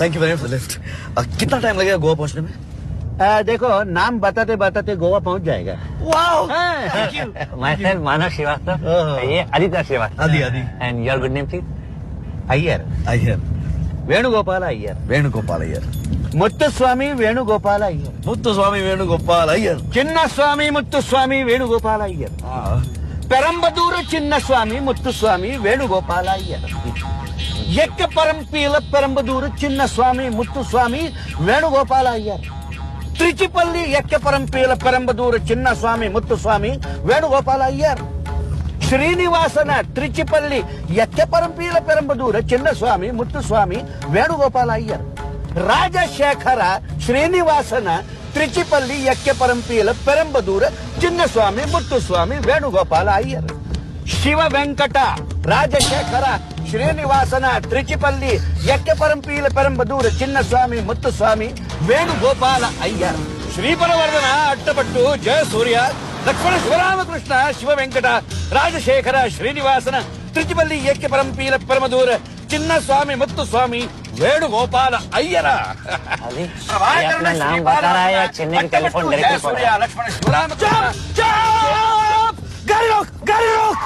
Thank you very much lift. कितना time लगेगा गोवा पहुंचने में? देखो नाम बताते बताते गोवा पहुंच जाएगा। Wow Thank you. Myself, Manav Srivastava. ये Aditya Srivastava. आदि And your good name, please? Iyer, Iyer, Venugopala Iyer, Venugopal Iyer, Muthuswamy Venugopala Iyer, Muthuswamy Venugopal Iyer, Chinnaswamy Muthuswamy Venugopala Iyer, Perambadur Chinnaswamy Muthuswamy Venugopala Iyer, Ekka Parampeela Perambadur Chinnaswamy Muthuswamy Venugopala Iyer, Trichipalli Ekka Parampeela Perambadur Chinnaswamy Muthuswamy Venugopala Iyer, Srinivasan Trichipalli Ekka ಪರಂಪೀಲ ಪೆರಂಬದೂರ Chinnaswamy Muthuswamy Venugopala Iyer, Rajashekhara ಶ್ರೀನಿವಾಸನ ತ್ರಿಚಿಪಲ್ಲಿ ಎಕ್ಕೆ ಪರಂಪೀಲ ಪೆರಂಬದೂರ ಚಿನ್ನಸ್ವಾಮಿ ಮುತ್ತುಸ್ವಾಮಿ ವೇಣುಗೋಪಾಲ ಅಯ್ಯರ್, ಶಿವ ವೆಂಕಟ ರಾಜಶೇಖರ ಶ್ರೀನಿವಾಸನ ತ್ರಿಚಿಪಲ್ಲಿ ಎಕ್ಕೆ ಪರಂಪೀಲ ಪೆರಂಬದೂರ ಚಿನ್ನಸ್ವಾಮಿ ಮುತ್ತುಸ್ವಾಮಿ ವೇಣುಗೋಪಾಲ ಅಯ್ಯರ್, ಶ್ರೀಪರವರ್ಧನ ಅಟ್ಟಪಟ್ಟು ಜಯ ಸೂರ್ಯ ಲಕ್ಷ್ಮಣ ಶಿವರಾಮಕೃಷ್ಣ ಶಿವ ವೆಂಕಟ ರಾಜಶೇಖರ ಶ್ರೀನಿವಾಸನ ತ್ರಿಚಿಪಲ್ಲಿ ಎಕ್ಕೆ ಪರಂಪೀಲ ಪರಮದೂರ ಚಿನ್ನಸ್ವಾಮಿ ಮುತ್ತುಸ್ವಾಮಿ ವೇಣುಗೋಪಾಲ ಅಯ್ಯರ अपना नाम बता रहा है या चेन्नई की टेलीफोन डायरेक्टली लक्ष्मण शिवरामकृष्ण गाड़ी रोक